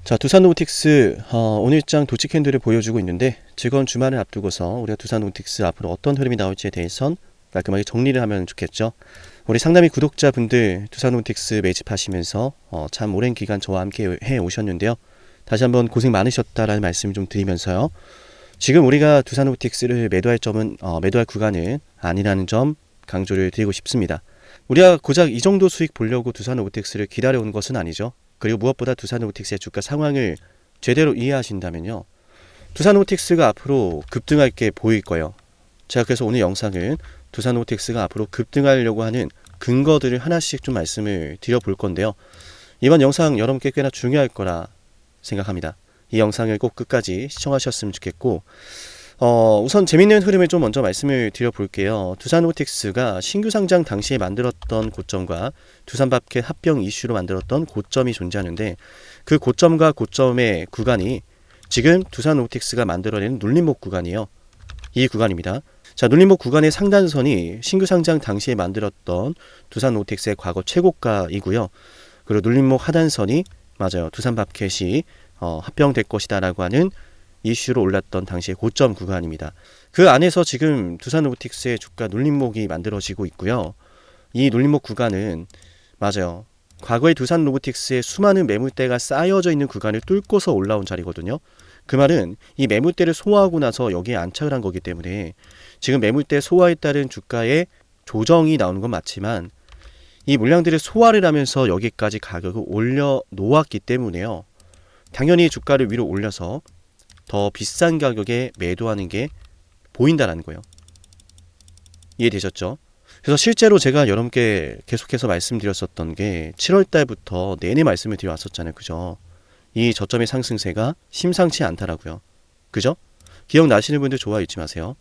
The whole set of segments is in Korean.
자, 두산노브틱스 오늘장 도치 캔들을 보여주고 있는데, 즐거운 주말을 앞두고서 우리가 두산노브틱스 앞으로 어떤 흐름이 나올지에 대해선 깔끔하게 정리를 하면 좋겠죠. 우리 상담이 구독자분들 두산노브틱스 매집하시면서 참 오랜 기간 저와 함께 해 오셨는데요. 다시 한번 고생 많으셨다라는 말씀 좀 드리면서요. 지금 우리가 두산노브틱스를 매도할 점은 매도할 구간은 아니라는 점 강조를 드리고 싶습니다. 우리가 고작 이 정도 수익 보려고 두산노브틱스를 기다려온 것은 아니죠. 그리고 무엇보다 두산노브틱스의 주가 상황을 제대로 이해하신다면요, 두산노브틱스가 앞으로 급등할 게 보일 거예요. 제가 그래서 오늘 영상은 두산노브틱스가 앞으로 급등하려고 하는 근거들을 하나씩 좀 말씀을 드려볼 건데요. 이번 영상 여러분께 꽤나 중요할 거라 생각합니다. 이 영상을 꼭 끝까지 시청하셨으면 좋겠고, 우선 재밌는 흐름을 좀 먼저 말씀을 드려볼게요. 두산노브틱스가 신규 상장 당시에 만들었던 고점과 두산밥켓 합병 이슈로 만들었던 고점이 존재하는데, 그 고점과 고점의 구간이 지금 두산노브틱스가 만들어낸 눌림목 구간이에요. 이 구간입니다. 자, 눌림목 구간의 상단선이 신규 상장 당시에 만들었던 두산노브틱스의 과거 최고가이고요. 그리고 눌림목 하단선이 맞아요, 두산밥켓이 합병될 것이다 라고 하는 이슈로 올랐던 당시의 고점 구간입니다. 그 안에서 지금 두산노브틱스의 주가 눌림목이 만들어지고 있고요. 이 눌림목 구간은 맞아요, 과거의 두산노브틱스의 수많은 매물대가 쌓여져 있는 구간을 뚫고서 올라온 자리거든요. 그 말은 이 매물대를 소화하고 나서 여기에 안착을 한 거기 때문에 지금 매물대 소화에 따른 주가의 조정이 나오는 건 맞지만, 이 물량들을 소화를 하면서 여기까지 가격을 올려 놓았기 때문에요, 당연히 주가를 위로 올려서 더 비싼 가격에 매도하는 게 보인다라는 거예요. 이해되셨죠? 그래서 실제로 제가 여러분께 계속해서 말씀드렸었던 게 7월 달부터 내내 말씀을 드려왔었잖아요. 그죠? 이 저점의 상승세가 심상치 않다라고요. 그죠? 기억나시는 분들 좋아요 잊지 마세요.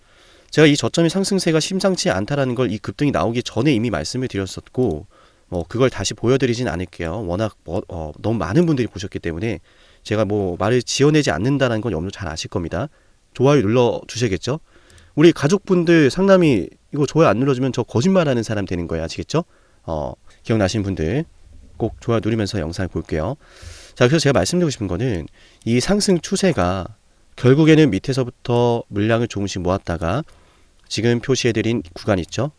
제가 이 저점의 상승세가 심상치 않다라는 걸 이 급등이 나오기 전에 이미 말씀을 드렸었고, 그걸 다시 보여드리진 않을게요. 워낙 너무 많은 분들이 보셨기 때문에 제가 말을 지어내지 않는다는 건 여러분도 잘 아실 겁니다. 좋아요 눌러주셔야겠죠? 우리 가족분들 상담이 이거 좋아요 안 눌러주면 저 거짓말하는 사람 되는 거예요. 아시겠죠? 기억나시는 분들 꼭 좋아요 누르면서 영상을 볼게요. 자, 그래서 제가 말씀드리고 싶은 거는 이 상승 추세가 결국에는 밑에서부터 물량을 조금씩 모았다가 지금 표시해드린 구간 있죠?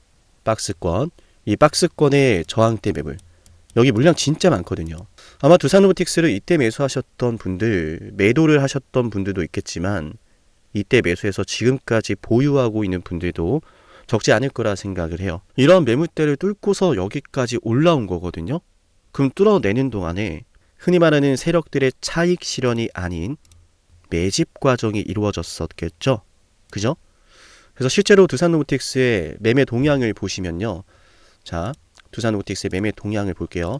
박스권. 이 박스권의 저항대 매물. 여기 물량 진짜 많거든요. 아마 두산노브틱스를 이때 매수하셨던 분들, 매도를 하셨던 분들도 있겠지만, 이때 매수해서 지금까지 보유하고 있는 분들도 적지 않을 거라 생각을 해요. 이런 매물대를 뚫고서 여기까지 올라온 거거든요. 그럼 뚫어내는 동안에 흔히 말하는 세력들의 차익 실현이 아닌 매집 과정이 이루어졌었겠죠. 그죠? 그래서 실제로 두산노브틱스의 매매 동향을 보시면요. 자, 두산노브틱스의 매매 동향을 볼게요.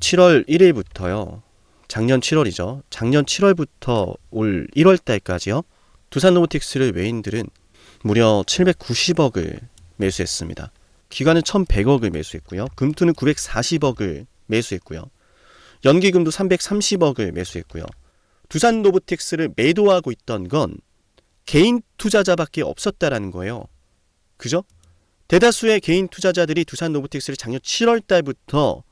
7월 1일부터요. 작년 7월이죠. 작년 7월부터 올 1월 달까지요. 두산노브틱스를 외인들은 무려 790억을 매수했습니다. 기관은 1100억을 매수했고요. 금투는 940억을 매수했고요. 연기금도 330억을 매수했고요. 두산노브틱스를 매도하고 있던 건 개인 투자자밖에 없었다라는 거예요. 그죠? 대다수의 개인 투자자들이 두산노브틱스를 작년 7월 달부터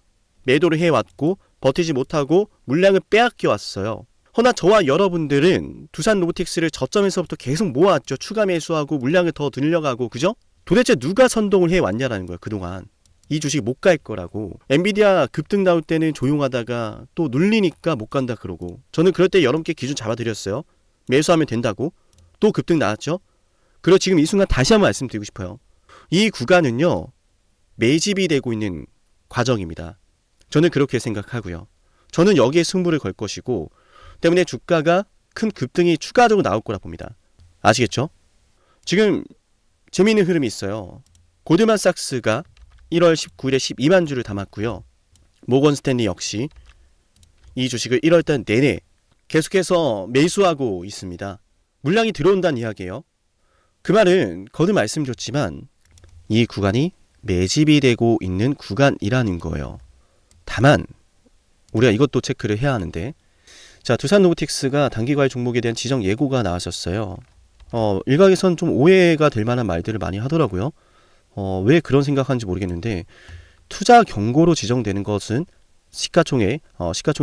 매도를 해왔고 버티지 못하고 물량을 빼앗겨 왔어요. 허나 저와 여러분들은 두산노브틱스를 저점에서부터 계속 모아왔죠. 추가 매수하고 물량을 더 늘려가고. 그죠? 도대체 누가 선동을 해왔냐라는 거예요. 그동안 이 주식 못 갈 거라고. 엔비디아 급등 나올 때는 조용하다가 또 눌리니까 못 간다 그러고, 저는 그럴 때 여러분께 기준 잡아드렸어요. 매수하면 된다고. 또 급등 나왔죠. 그리고 지금 이 순간 다시 한번 말씀드리고 싶어요. 이 구간은요, 매집이 되고 있는 과정입니다. 저는 그렇게 생각하고요. 저는 여기에 승부를 걸 것이고, 때문에 주가가 큰 급등이 추가적으로 나올 거라 봅니다. 아시겠죠? 지금 재미있는 흐름이 있어요. 골드만삭스가 1월 19일에 12만 주를 담았고요. 모건스탠리 역시 이 주식을 1월달 내내 계속해서 매수하고 있습니다. 물량이 들어온다는 이야기예요. 그 말은 거듭 말씀드렸지만 이 구간이 매집이 되고 있는 구간이라는 거예요. 다만 우리가 이것도 체크를 해야 하는데, 자, 두산노브틱스가 단기과열 종목에 대한 지정 예고가 나왔었어요. 일각에선 좀 오해가 될 만한 말들을 많이 하더라고요. 왜 그런 생각하는지 모르겠는데, 투자 경고로 지정되는 것은 시가총액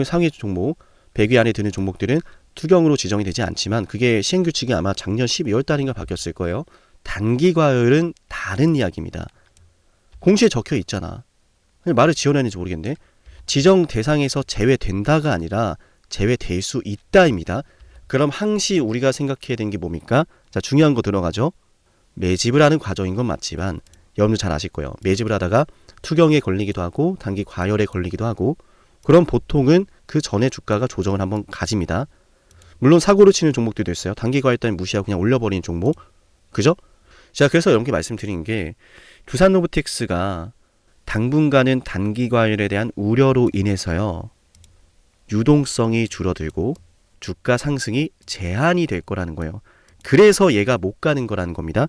상위 종목 100위 안에 드는 종목들은 투경으로 지정이 되지 않지만 그게 시행규칙이 아마 작년 12월 달인가 바뀌었을 거예요. 단기 과열은 다른 이야기입니다. 공시에 적혀 있잖아. 말을 지어내는지 모르겠는데 지정 대상에서 제외된다가 아니라 제외될 수 있다입니다. 그럼 항시 우리가 생각해야 되는 게 뭡니까? 자, 중요한 거 들어가죠. 매집을 하는 과정인 건 맞지만 여러분들 잘 아실 거예요. 매집을 하다가 투경에 걸리기도 하고 단기 과열에 걸리기도 하고 그럼 보통은 그 전에 주가가 조정을 한번 가집니다. 물론 사고를 치는 종목들도 있어요. 단기 과열 따위 무시하고 그냥 올려버리는 종목. 그죠? 자, 그래서 여러분께 말씀드린 게 두산로보틱스가 당분간은 단기 과열에 대한 우려로 인해서요. 유동성이 줄어들고 주가 상승이 제한이 될 거라는 거예요. 그래서 얘가 못 가는 거라는 겁니다.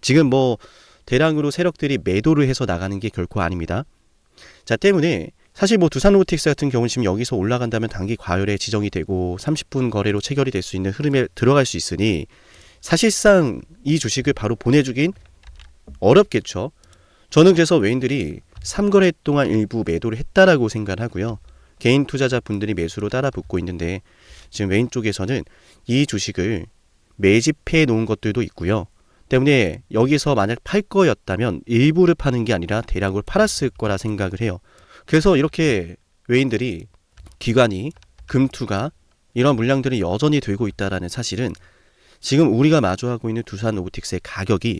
지금 뭐 대량으로 세력들이 매도를 해서 나가는 게 결코 아닙니다. 자, 때문에 사실 뭐 두산로보틱스 같은 경우는 지금 여기서 올라간다면 단기 과열에 지정이 되고 30분 거래로 체결이 될 수 있는 흐름에 들어갈 수 있으니 사실상 이 주식을 바로 보내주긴 어렵겠죠. 저는 그래서 외인들이 3거래 동안 일부 매도를 했다라고 생각을 하고요. 개인 투자자분들이 매수로 따라 붙고 있는데 지금 외인 쪽에서는 이 주식을 매집해 놓은 것들도 있고요. 때문에 여기서 만약 팔 거였다면 일부를 파는 게 아니라 대량으로 팔았을 거라 생각을 해요. 그래서 이렇게 외인들이 기관이 금투가 이런 물량들이 여전히 들고 있다라는 사실은 지금 우리가 마주하고 있는 두산로보틱스의 가격이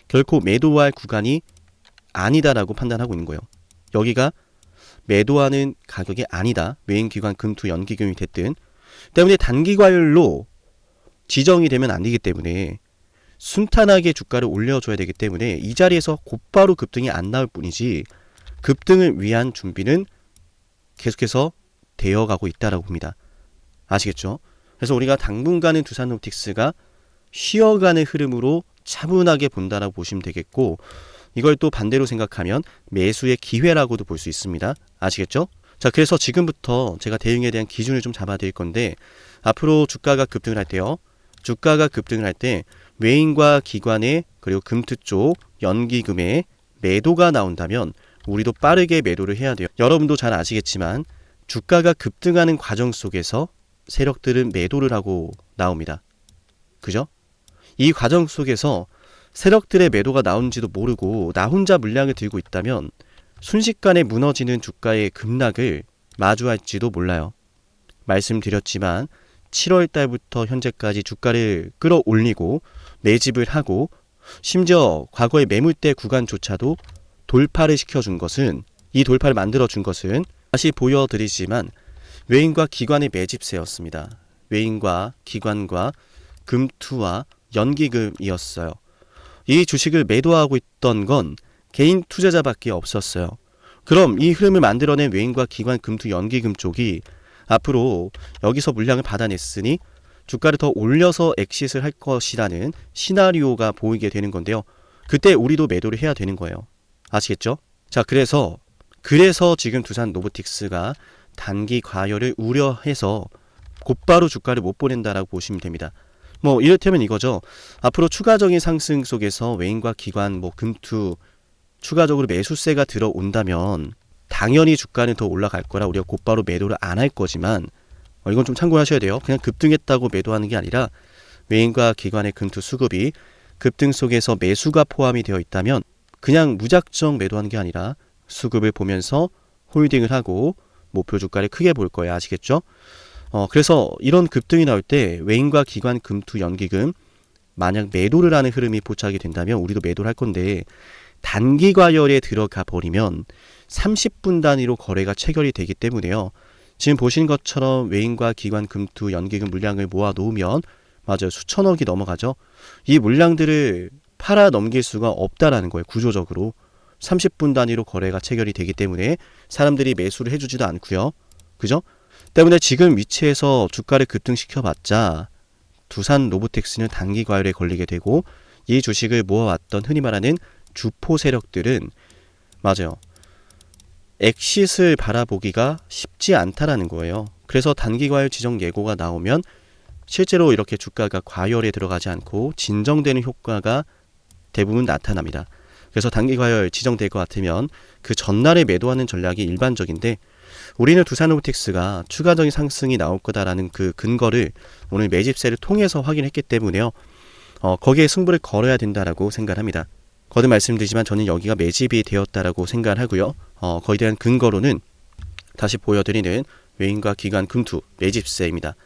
결코 매도할 구간이 아니다라고 판단하고 있는 거예요. 여기가 매도하는 가격이 아니다. 외인기관 금투 연기금이 됐든 때문에 단기 과열로 지정이 되면 안 되기 때문에 순탄하게 주가를 올려줘야 되기 때문에 이 자리에서 곧바로 급등이 안 나올 뿐이지 급등을 위한 준비는 계속해서 되어가고 있다라고 봅니다. 아시겠죠? 그래서 우리가 당분간은 두산로보틱스가 쉬어가는 흐름으로 차분하게 본다라고 보시면 되겠고 이걸 또 반대로 생각하면 매수의 기회라고도 볼 수 있습니다. 아시겠죠? 자, 그래서 지금부터 제가 대응에 대한 기준을 좀 잡아드릴 건데 앞으로 주가가 급등을 할 때요. 주가가 급등을 할 때 외인과 기관의 그리고 금투 쪽 연기금에 매도가 나온다면 우리도 빠르게 매도를 해야 돼요. 여러분도 잘 아시겠지만 주가가 급등하는 과정 속에서 세력들은 매도를 하고 나옵니다. 그죠? 이 과정 속에서 세력들의 매도가 나온지도 모르고 나 혼자 물량을 들고 있다면 순식간에 무너지는 주가의 급락을 마주할지도 몰라요. 말씀드렸지만 7월 달부터 현재까지 주가를 끌어올리고 매집을 하고 심지어 과거의 매물대 구간조차도 돌파를 시켜준 것은 이 돌파를 만들어준 것은 다시 보여드리지만 외인과 기관의 매집세였습니다. 외인과 기관과 금투와 연기금이었어요. 이 주식을 매도하고 있던 건 개인 투자자밖에 없었어요. 그럼 이 흐름을 만들어낸 외인과 기관 금투 연기금 쪽이 앞으로 여기서 물량을 받아냈으니 주가를 더 올려서 엑싯을 할 것이라는 시나리오가 보이게 되는 건데요. 그때 우리도 매도를 해야 되는 거예요. 아시겠죠? 자, 그래서 지금 두산로보틱스가 단기 과열을 우려해서 곧바로 주가를 못 보낸다라고 보시면 됩니다. 뭐 이를테면 이거죠. 앞으로 추가적인 상승 속에서 외인과 기관, 뭐 금투 추가적으로 매수세가 들어온다면 당연히 주가는 더 올라갈 거라 우리가 곧바로 매도를 안 할 거지만 이건 좀 참고하셔야 돼요. 그냥 급등했다고 매도하는 게 아니라 외인과 기관의 금투 수급이 급등 속에서 매수가 포함이 되어 있다면 그냥 무작정 매도하는 게 아니라 수급을 보면서 홀딩을 하고 목표 주가를 크게 볼 거예요. 아시겠죠? 그래서 이런 급등이 나올 때 외인과 기관 금투 연기금 만약 매도를 하는 흐름이 포착이 된다면 우리도 매도를 할 건데 단기 과열에 들어가 버리면 30분 단위로 거래가 체결이 되기 때문에요. 지금 보신 것처럼 외인과 기관 금투 연기금 물량을 모아 놓으면 맞아요. 수천억이 넘어가죠. 이 물량들을 팔아 넘길 수가 없다라는 거예요. 구조적으로 30분 단위로 거래가 체결이 되기 때문에 사람들이 매수를 해주지도 않고요. 그죠? 때문에 지금 위치에서 주가를 급등시켜봤자 두산로보틱스는 단기 과열에 걸리게 되고 이 주식을 모아왔던 흔히 말하는 주포 세력들은 맞아요. 엑싯을 바라보기가 쉽지 않다라는 거예요. 그래서 단기 과열 지정 예고가 나오면 실제로 이렇게 주가가 과열에 들어가지 않고 진정되는 효과가 대부분 나타납니다. 그래서 단기 과열 지정될 것 같으면 그 전날에 매도하는 전략이 일반적인데 우리는 두산로보틱스가 추가적인 상승이 나올 거다라는 그 근거를 오늘 매집세를 통해서 확인했기 때문에요. 거기에 승부를 걸어야 된다라고 생각합니다. 거듭 말씀드리지만 저는 여기가 매집이 되었다라고 생각을 하고요. 거기에 대한 근거로는 다시 보여드리는 외인과 기관 금투 매집세입니다.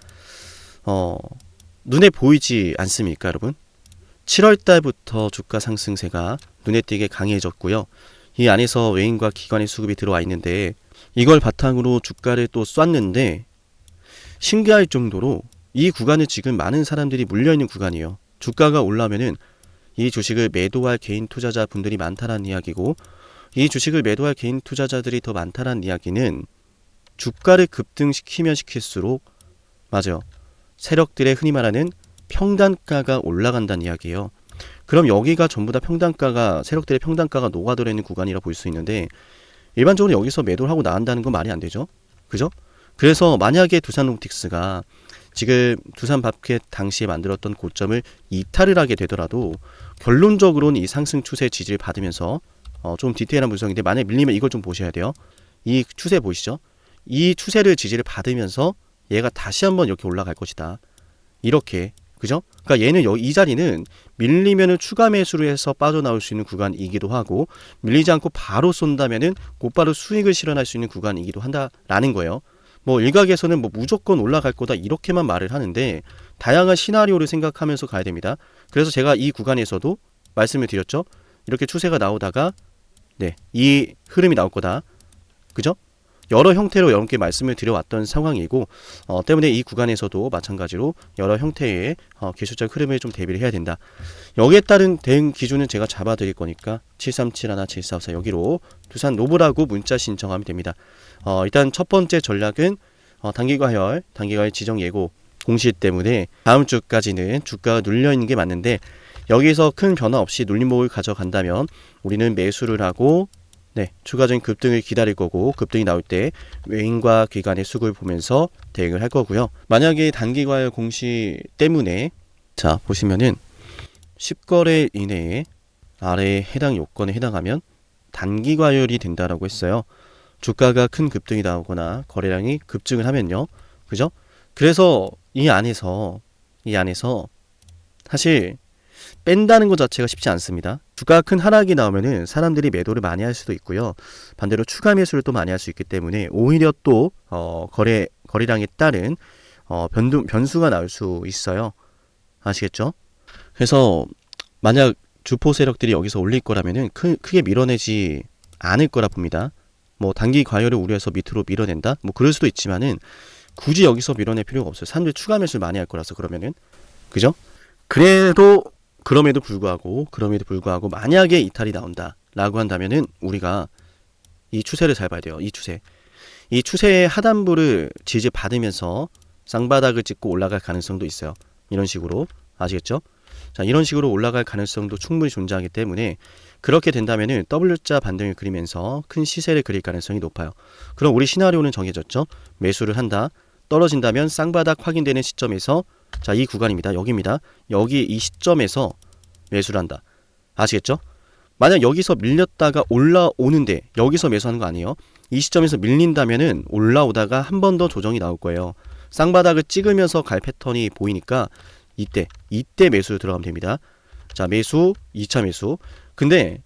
눈에 보이지 않습니까, 여러분? 7월 달부터 주가 상승세가 눈에 띄게 강해졌고요. 이 안에서 외인과 기관의 수급이 들어와 있는데 이걸 바탕으로 주가를 또 쐈는데 신기할 정도로 이 구간은 지금 많은 사람들이 물려있는 구간이에요. 주가가 올라오면은 이 주식을 매도할 개인 투자자 분들이 많다라는 이야기고, 이 주식을 매도할 개인 투자자들이 더 많다라는 이야기는 주가를 급등시키면 시킬수록 맞아요. 세력들의 흔히 말하는 평단가가 올라간다는 이야기예요. 그럼 여기가 전부 다 평단가가 세력들의 평단가가 녹아들어 있는 구간이라 볼 수 있는데 일반적으로 여기서 매도를 하고 나간다는 건 말이 안 되죠. 그죠? 그래서 만약에 두산로보틱스가 지금 두산밥켓 당시에 만들었던 고점을 이탈을 하게 되더라도 결론적으로는 이 상승 추세 지지를 받으면서 좀 디테일한 분석인데 만약에 밀리면 이걸 좀 보셔야 돼요. 이 추세 보이시죠? 이 추세를 지지를 받으면서 얘가 다시 한번 이렇게 올라갈 것이다. 이렇게 그죠? 그러니까 얘는 이 자리는 밀리면은 추가 매수를 해서 빠져나올 수 있는 구간이기도 하고 밀리지 않고 바로 쏜다면은 곧바로 수익을 실현할 수 있는 구간이기도 한다라는 거예요. 뭐 일각에서는 뭐 무조건 올라갈 거다 이렇게만 말을 하는데 다양한 시나리오를 생각하면서 가야 됩니다. 그래서 제가 이 구간에서도 말씀을 드렸죠. 이렇게 추세가 나오다가 네, 이 흐름이 나올 거다. 그죠? 여러 형태로 여러분께 말씀을 드려왔던 상황이고 때문에 이 구간에서도 마찬가지로 여러 형태의 기술적 흐름을 좀 대비를 해야 된다. 여기에 따른 대응 기준은 제가 잡아드릴 거니까 7371, 7454 여기로 두산 로보라고 문자 신청하면 됩니다. 일단 첫 번째 전략은 단기과열 지정 예고 공시 때문에 다음 주까지는 주가가 눌려있는 게 맞는데 여기서 큰 변화 없이 눌림목을 가져간다면 우리는 매수를 하고 네, 추가적인 급등을 기다릴 거고 급등이 나올 때 외인과 기관의 수급을 보면서 대응을 할 거고요. 만약에 단기과열 공시 때문에 자 보시면은 10거래 이내에 아래의 해당 요건에 해당하면 단기과열이 된다라고 했어요. 주가가 큰 급등이 나오거나 거래량이 급증을 하면요. 그죠? 그래서 이 안에서 사실 뺀다는 것 자체가 쉽지 않습니다. 주가가 큰 하락이 나오면은 사람들이 매도를 많이 할 수도 있고요. 반대로 추가 매수를 또 많이 할 수 있기 때문에 오히려 또 거래량에 따른 변수가 나올 수 있어요. 아시겠죠? 그래서 만약 주포 세력들이 여기서 올릴 거라면은 크게 밀어내지 않을 거라 봅니다. 뭐 단기 과열을 우려해서 밑으로 밀어낸다? 뭐 그럴 수도 있지만은 굳이 여기서 밀어낼 필요가 없어요. 사람들이 추가 매수를 많이 할 거라서 그러면은 그죠? 그럼에도 불구하고 만약에 이탈이 나온다라고 한다면은 우리가 이 추세를 잘 봐야 돼요. 이 추세의 하단부를 지지 받으면서 쌍바닥을 찍고 올라갈 가능성도 있어요. 이런 식으로 아시겠죠? 자, 이런 식으로 올라갈 가능성도 충분히 존재하기 때문에 그렇게 된다면은 W자 반등을 그리면서 큰 시세를 그릴 가능성이 높아요. 그럼 우리 시나리오는 정해졌죠? 매수를 한다. 떨어진다면 쌍바닥 확인되는 시점에서 자, 이 구간입니다. 여기입니다. 여기 이 시점에서 매수를 한다. 아시겠죠? 만약 여기서 밀렸다가 올라오는데 여기서 매수하는 거 아니에요. 이 시점에서 밀린다면은 올라오다가 한 번 더 조정이 나올 거예요. 쌍바닥을 찍으면서 갈 패턴이 보이니까 이때 매수를 들어가면 됩니다. 자, 매수, 2차 매수. 근데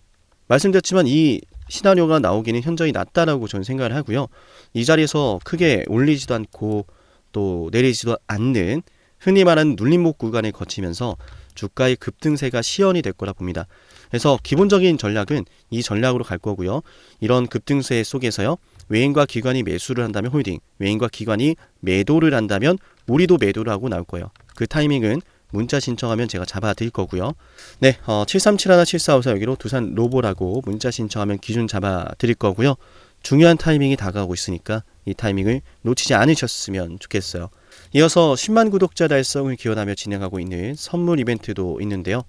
말씀드렸지만 이 시나리오가 나오기는 현저히 낮다라고 저는 생각을 하고요. 이 자리에서 크게 올리지도 않고 또 내리지도 않는 흔히 말하는 눌림목 구간을 거치면서 주가의 급등세가 시현이 될 거라 봅니다. 그래서 기본적인 전략은 이 전략으로 갈 거고요. 이런 급등세 속에서요. 외인과 기관이 매수를 한다면 홀딩, 외인과 기관이 매도를 한다면 우리도 매도를 하고 나올 거예요. 그 타이밍은 문자 신청하면 제가 잡아드릴 거고요. 네, 7371, 7454 여기로 두산 로보라고 문자 신청하면 기준 잡아드릴 거고요. 중요한 타이밍이 다가오고 있으니까 이 타이밍을 놓치지 않으셨으면 좋겠어요. 이어서 10만 구독자 달성을 기원하며 진행하고 있는 선물 이벤트도 있는데요.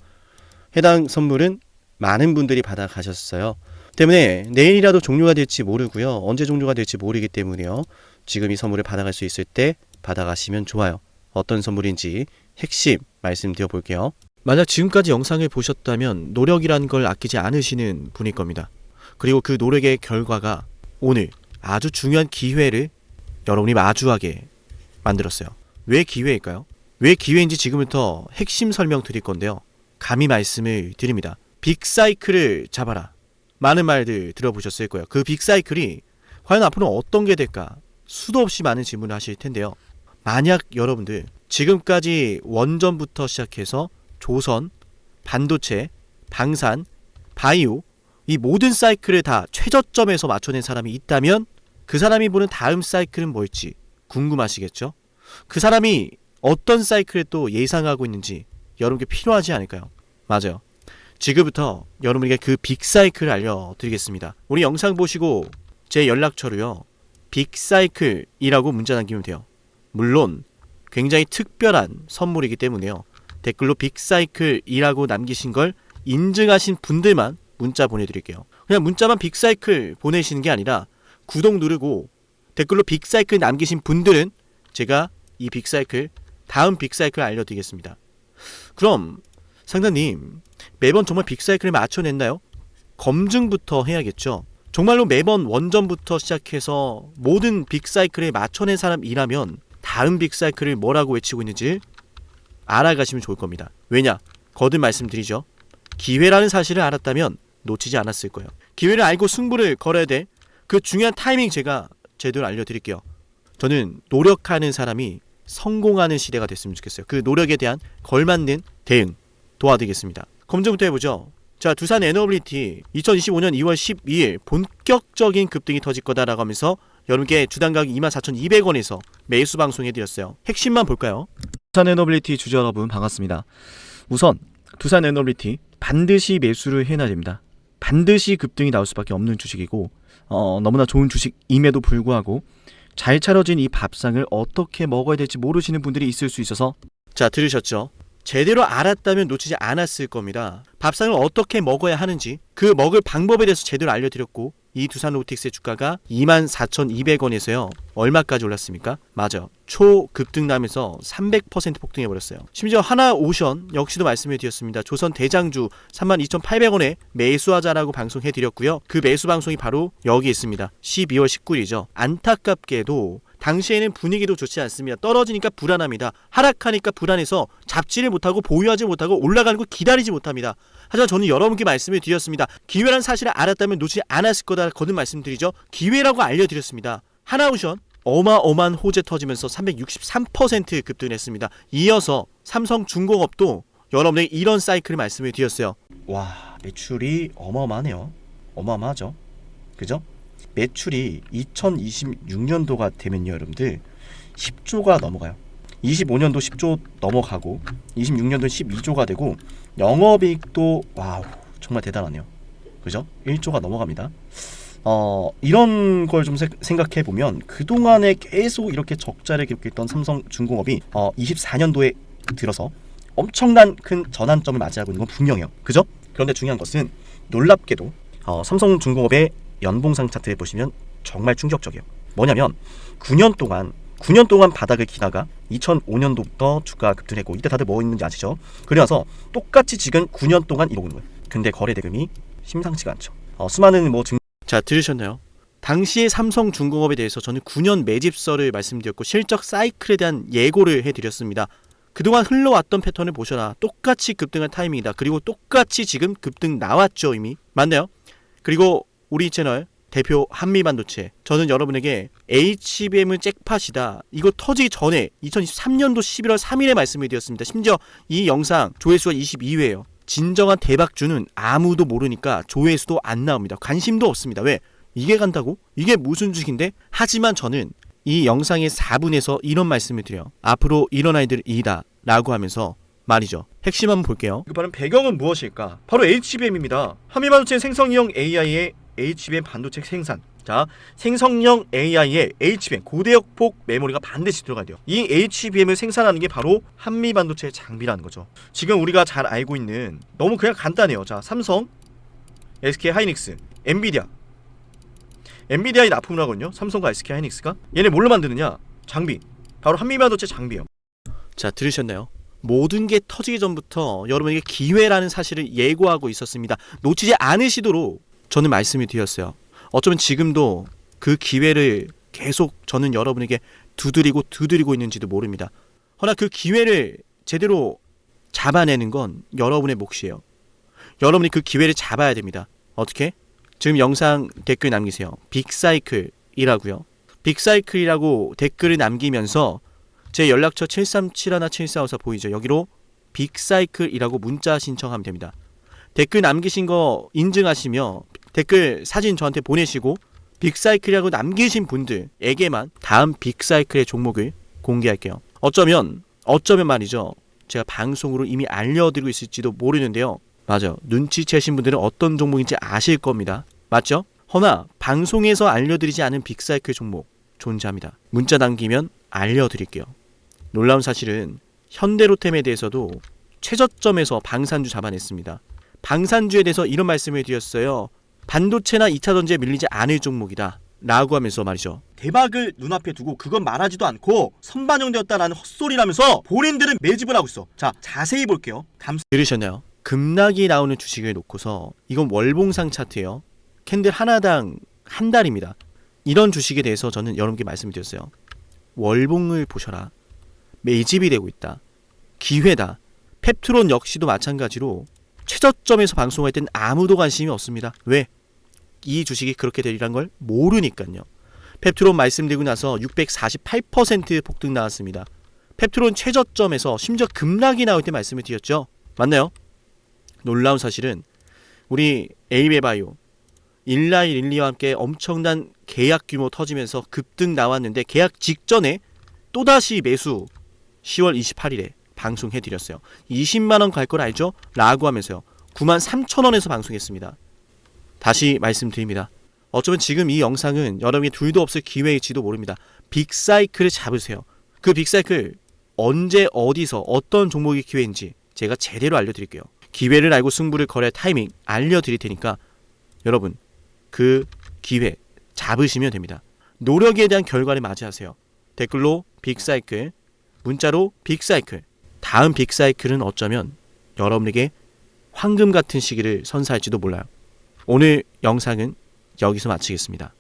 해당 선물은 많은 분들이 받아가셨어요. 때문에 내일이라도 종료가 될지 모르고요. 언제 종료가 될지 모르기 때문에요. 지금 이 선물을 받아갈 수 있을 때 받아가시면 좋아요. 어떤 선물인지 핵심 말씀드려 볼게요. 만약 지금까지 영상을 보셨다면 노력이라는 걸 아끼지 않으시는 분일 겁니다. 그리고 그 노력의 결과가 오늘 아주 중요한 기회를 여러분이 마주하게 만들었어요. 왜 기회일까요? 왜 기회인지 지금부터 핵심 설명 드릴 건데요. 감히 말씀을 드립니다. 빅사이클을 잡아라. 많은 말들 들어보셨을 거예요. 그 빅사이클이 과연 앞으로 어떤 게 될까? 수도 없이 많은 질문을 하실 텐데요. 만약 여러분들 지금까지 원전부터 시작해서 조선, 반도체, 방산, 바이오 이 모든 사이클을 다 최저점에서 맞춰낸 사람이 있다면 그 사람이 보는 다음 사이클은 뭘지 궁금하시겠죠? 그 사람이 어떤 사이클을 또 예상하고 있는지 여러분께 필요하지 않을까요? 맞아요. 지금부터 여러분에게 그 빅사이클을 알려드리겠습니다. 우리 영상 보시고 제 연락처로요. 빅사이클이라고 문자 남기면 돼요. 물론 굉장히 특별한 선물이기 때문에요. 댓글로 빅사이클이라고 남기신 걸 인증하신 분들만 문자 보내드릴게요. 그냥 문자만 빅사이클 보내시는 게 아니라 구독 누르고 댓글로 빅사이클 남기신 분들은 제가 이 빅사이클 다음 빅사이클 알려드리겠습니다. 그럼 상담님 매번 정말 빅사이클을 맞춰냈나요? 검증부터 해야겠죠. 정말로 매번 원전부터 시작해서 모든 빅사이클에 맞춰낸 사람이라면 다음 빅사이클을 뭐라고 외치고 있는지 알아가시면 좋을 겁니다. 왜냐? 거듭 말씀드리죠. 기회라는 사실을 알았다면 놓치지 않았을 거예요. 기회를 알고 승부를 걸어야 돼. 그 중요한 타이밍 제가 제대로 알려드릴게요. 저는 노력하는 사람이 성공하는 시대가 됐으면 좋겠어요. 그 노력에 대한 걸맞는 대응 도와드리겠습니다. 검증부터 해보죠. 자, 두산 에너빌리티 2025년 2월 12일 본격적인 급등이 터질 거다라고 하면서 여러분께 주당 가격 24,200원에서 매수 방송해드렸어요. 핵심만 볼까요? 두산 에너빌리티 주주 여러분 반갑습니다. 우선 두산 에너빌리티 반드시 매수를 해놔야 됩니다. 반드시 급등이 나올 수밖에 없는 주식이고 너무나 좋은 주식임에도 불구하고 잘 차려진 이 밥상을 어떻게 먹어야 될지 모르시는 분들이 있을 수 있어서 자, 들으셨죠? 제대로 알았다면 놓치지 않았을 겁니다. 밥상을 어떻게 먹어야 하는지 그 먹을 방법에 대해서 제대로 알려드렸고 이 두산 로보틱스의 주가가 24,200원에서요. 얼마까지 올랐습니까? 맞아. 초급등 나면서 300% 폭등해버렸어요. 심지어 하나오션 역시도 말씀해드렸습니다. 조선 대장주 32,800원에 매수하자라고 방송해드렸고요. 그 매수 방송이 바로 여기 있습니다. 12월 19일이죠. 안타깝게도 당시에는 분위기도 좋지 않습니다. 떨어지니까 불안합니다. 하락하니까 불안해서 잡지를 못하고 보유하지 못하고 올라가는 거 기다리지 못합니다. 하지만 저는 여러분께 말씀을 드렸습니다. 기회란 사실을 알았다면 놓치지 않았을 거다 거듭 말씀드리죠. 기회라고 알려드렸습니다. 하나오션 어마어마한 호재 터지면서 363% 급등했습니다. 이어서 삼성중공업도 여러분에게 이런 사이클을 말씀을 드렸어요. 와, 매출이 어마어마하네요. 어마어마하죠. 그죠? 매출이 2026년도가 되면요 여러분들 10조가 넘어가요. 25년도 10조 넘어가고 26년도 12조가 되고 영업이익도 와우 정말 대단하네요. 그죠? 1조가 넘어갑니다. 이런 걸 좀 생각해 보면 그동안에 계속 이렇게 적자를 기록했던 삼성중공업이 24년도에 들어서 엄청난 큰 전환점을 맞이하고 있는 건 분명해요. 그죠? 그런데 중요한 것은 놀랍게도 삼성중공업의 연봉상 차트에 보시면 정말 충격적이에요. 뭐냐면 9년 동안 바닥을 기다가 2005년도부터 주가가 급등했고 이때 다들 뭐 있는지 아시죠? 그래서 똑같이 지금 9년 동안 이러고 있는 거예요. 근데 거래 대금이 심상치가 않죠. 수많은 자, 들으셨나요? 당시의 삼성중공업에 대해서 저는 9년 매집설을 말씀드렸고 실적 사이클에 대한 예고를 해드렸습니다. 그동안 흘러왔던 패턴을 보셔라. 똑같이 급등한 타이밍이다. 그리고 똑같이 지금 급등 나왔죠 이미. 맞나요? 그리고 우리 채널 대표 한미반도체 저는 여러분에게 HBM은 잭팟이다. 이거 터지기 전에 2023년도 11월 3일에 말씀을 드렸습니다. 심지어 이 영상 조회수가 22회예요. 진정한 대박주는 아무도 모르니까 조회수도 안 나옵니다. 관심도 없습니다. 왜? 이게 간다고? 이게 무슨 주식인데? 하지만 저는 이 영상의 4분에서 이런 말씀을 드려요. 앞으로 이런 아이들 이다 라고 하면서 말이죠. 핵심 한번 볼게요. 급하는 배경은 무엇일까? 바로 HBM입니다. 한미반도체 생성형 AI의 HBM 반도체 생산. 자, 생성형 AI의 HBM 고대역폭 메모리가 반드시 들어가야 돼요. 이 HBM을 생산하는 게 바로 한미반도체 장비라는 거죠. 지금 우리가 잘 알고 있는 너무 그냥 간단해요. 자, 삼성, SK 하이닉스, 엔비디아의 납품을 하거든요. 삼성과 SK 하이닉스가. 얘네 뭘로 만드느냐? 장비. 바로 한미반도체 장비예요. 자, 들으셨나요? 모든 게 터지기 전부터 여러분에게 기회라는 사실을 예고하고 있었습니다. 놓치지 않으시도록 저는 말씀을 드렸어요. 어쩌면 지금도 그 기회를 계속 저는 여러분에게 두드리고 있는지도 모릅니다. 허나 그 기회를 제대로 잡아내는 건 여러분의 몫이에요. 여러분이 그 기회를 잡아야 됩니다. 어떻게? 지금 영상 댓글 남기세요. 빅사이클이라고요. 빅사이클이라고 댓글을 남기면서 제 연락처 737-7454 보이죠? 여기로 빅사이클이라고 문자 신청하면 됩니다. 댓글 남기신 거 인증하시며 댓글 사진 저한테 보내시고 빅사이클이라고 남기신 분들에게만 다음 빅사이클의 종목을 공개할게요. 어쩌면 말이죠. 제가 방송으로 이미 알려드리고 있을지도 모르는데요. 맞아요. 눈치채신 분들은 어떤 종목인지 아실 겁니다. 맞죠? 허나 방송에서 알려드리지 않은 빅사이클 종목 존재합니다. 문자 남기면 알려드릴게요. 놀라운 사실은 현대로템에 대해서도 최저점에서 방산주 잡아냈습니다. 방산주에 대해서 이런 말씀을 드렸어요. 반도체나 2차전지에 밀리지 않을 종목이다 라고 하면서 말이죠. 대박을 눈앞에 두고 그건 말하지도 않고 선반영되었다라는 헛소리라면서 본인들은 매집을 하고 있어. 자, 자세히 볼게요. 들으셨나요? 급락이 나오는 주식을 놓고서 이건 월봉상 차트예요. 캔들 하나당 한 달입니다. 이런 주식에 대해서 저는 여러분께 말씀드렸어요. 월봉을 보셔라. 매집이 되고 있다. 기회다. 펩트론 역시도 마찬가지로 최저점에서 방송할 땐 아무도 관심이 없습니다. 왜? 이 주식이 그렇게 되리란 걸 모르니까요. 펩트론 말씀드리고 나서 648% 폭등 나왔습니다. 펩트론 최저점에서 심지어 급락이 나올 때 말씀을 드렸죠. 맞나요? 놀라운 사실은 우리 에이베바이오, 일라이 릴리와 함께 엄청난 계약 규모 터지면서 급등 나왔는데 계약 직전에 또다시 매수 10월 28일에 방송해드렸어요. 20만원 갈 걸 알죠? 라고 하면서요. 93,000원에서 방송했습니다. 다시 말씀드립니다. 어쩌면 지금 이 영상은 여러분이 둘도 없을 기회일지도 모릅니다. 빅사이클을 잡으세요. 그 빅사이클 언제 어디서 어떤 종목이 기회인지 제가 제대로 알려드릴게요. 기회를 알고 승부를 걸어야 타이밍 알려드릴 테니까 여러분 그 기회 잡으시면 됩니다. 노력에 대한 결과를 맞이하세요. 댓글로 빅사이클, 문자로 빅사이클. 다음 빅사이클은 어쩌면 여러분에게 황금 같은 시기를 선사할지도 몰라요. 오늘 영상은 여기서 마치겠습니다.